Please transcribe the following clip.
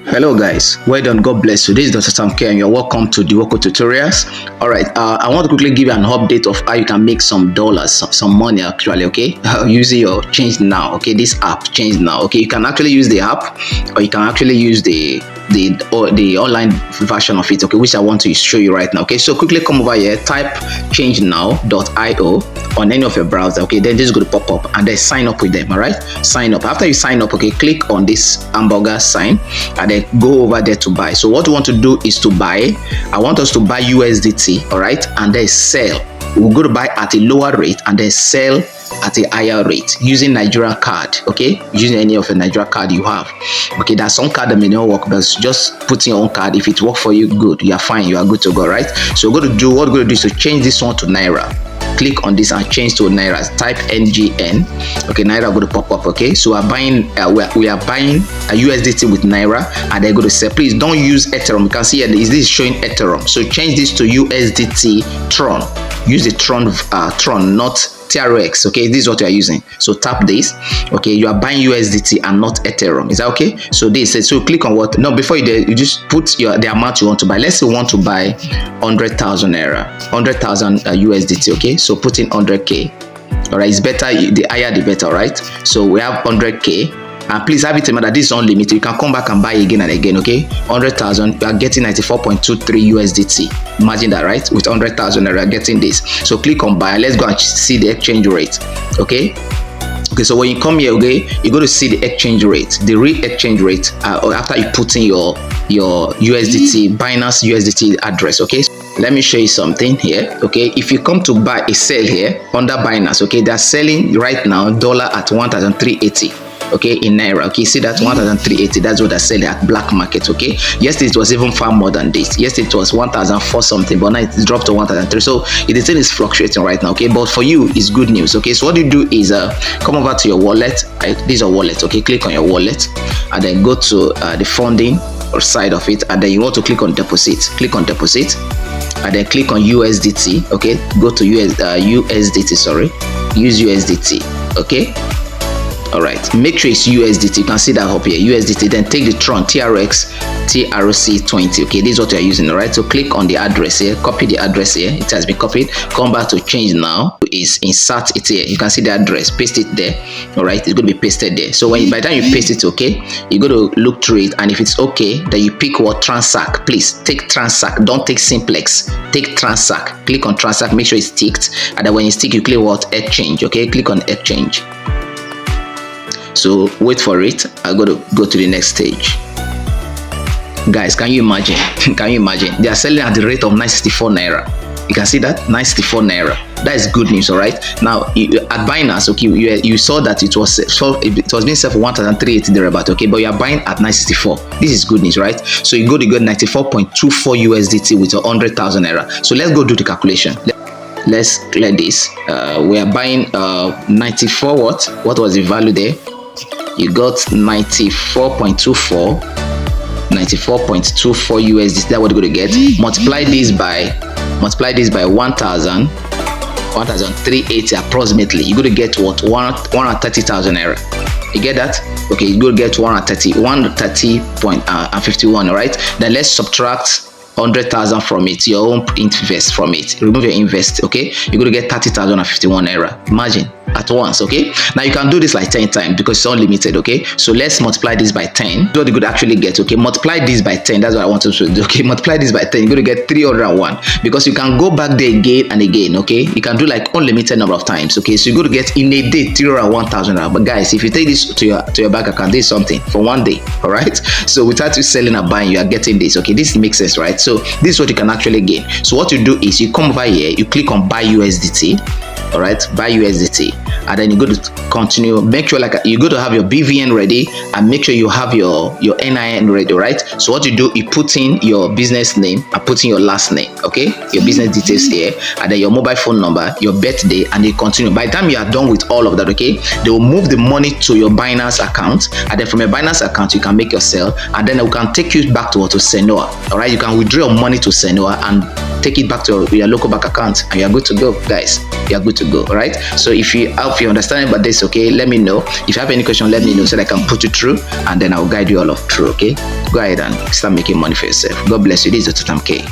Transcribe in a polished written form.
Hello guys, well done, God bless you. This is Dr. Sam K and you're welcome to the Woko Tutorials. Alright, I want to quickly give you an update of how you can make some dollars, some money actually, okay? Using your ChangeNOW, okay? This app, ChangeNOW, okay? You can actually use the app or you can actually use the online version of it, okay, which I want to show you right now. Okay, so quickly come over here, type changenow.io on any of your browser, okay, then this is going to pop up and then sign up with them. All right, sign up. After you sign up, okay, click on this hamburger sign and then go over there to buy. So what we want to do is to buy. I want us to buy USDT, all right, and then sell. We'll go to buy at a lower rate and then sell at a higher rate using Nigerian card, okay, using any of the Nigerian card you have. Okay, there's some card that may not work, but just put in your own card. If it works for you, good, you are fine, you are good to go. Right, so we're going to do what we're going to do is to change this one to Naira. Click on this and change to Naira. Type NGN. Okay, Naira going to pop up. Okay, so we are buying we are buying a USDT with Naira and they're going to say please don't use Ethereum. You can see here is this showing Ethereum, so change this to USDT Tron. Use the Tron not TRX. Okay, this is what you are using, so tap this. Okay, you are buying USDT and not Ethereum. Is that okay? So this says, so click on what, no, before you do, you just put the amount you want to buy. Let's say you want to buy 100,000 Naira, 100,000 USDT. Okay, so put in 100k. all right, it's better, the higher the better. All right, so we have 100k. And please have it in mind that this is unlimited. You can come back and buy again and again. Okay, 100,000, you are getting 94.23 USDT. Imagine that, right? With 100,000, you are getting this. So click on buy. Let's go and see the exchange rate. Okay. Okay, so when you come here, okay, you go to see the exchange rate, the real exchange rate after you put in your USDT Binance USDT address. Okay, let me show you something here. Okay, if you come to buy a sell here under Binance, okay, they're selling right now dollar at 1,380. okay, in Naira. Okay, see that 1,380, that's what they're selling at black market. Okay, yesterday it was even far more than this. Yesterday it was 1,004 something, but now it's dropped to 1,003. So the thing is fluctuating right now. Okay, but for you it's good news. Okay, so what you do is come over to your wallet. Right? This is your wallet. Okay, click on your wallet and then go to the funding or side of it, and then you want to click on deposit. Click on deposit and then click on USDT. Okay, go to USDT. Sorry, use USDT. Okay. All right, make sure it's USDT. You can see that up here, USDT. Then take the Tron TRX TRC20. Okay, this is what you are using. All right, so click on the address here, copy the address here. It has been copied. Come back to ChangeNOW. Is insert it here. You can see the address. Paste it there. All right, it's going to be pasted there. So by the time you paste it, okay, you go to look through it, and if it's okay, then you pick what Transact. Please take Transact. Don't take Simplex. Take Transact. Click on Transact. Make sure it's ticked, and then when it's ticked, you click what Exchange. Okay, click on Exchange. So wait for it. I'm going to go to the next stage. Guys, can you imagine? Can you imagine? They are selling at the rate of 964 Naira. You can see that 964 Naira. That is good news. All right. Now at Binance, okay, you saw that it was being sold for 1,380 thereabout. Okay, but you are buying at 964. This is good news, right? So you go to get 94.24 USDT with 100,000 Naira. So let's go do the calculation. Let's clear this. We are buying 94. What was the value there? You got 94.24 USDT. That's what you're going to get. Multiply this by 1,380 approximately. You're going to get what? 130,000 Naira. You get that? Okay, you're going to get 130.51. All right, then let's subtract 100,000 from it, your own invest from it. Remove your invest. Okay, you're going to get 30,051 Naira. Imagine at once. Okay, now you can do this like 10 times because it's unlimited. Okay, so let's multiply this by 10. What you could actually get. Okay, multiply this by 10. That's what I wanted to do. Okay, multiply this by 10. You're going to get 301 because you can go back there again and again. Okay, you can do like unlimited number of times. Okay, so you're going to get in a day 301,000 Naira. But guys, if you take this to your bank account, this is something for one day. All right, so without you selling and buying, you are getting this. Okay, this makes sense, right? So this is what you can actually gain. So what you do is you come over here, you click on buy USDT. All right, buy USDT, and then you go to continue. Make sure like you go to have your BVN ready, and make sure you have your NIN ready. Right, so what you do, you put in your business name and put in your last name. Okay, your business details here, and then your mobile phone number, your birthday, and you continue. By the time you are done with all of that, okay, they will move the money to your Binance account, and then from your Binance account you can make your sell, and then we can take you back to ChangeNOW. All right, you can withdraw your money to ChangeNOW and take it back to your local bank account, and you are good to go, guys. You are good to go. All right, so if you understand about this, okay, let me know. If you have any question, let me know so that I can put you through, and then I'll guide you all of through. Okay, go ahead and start making money for yourself. God bless you. This is Dr. Tam K.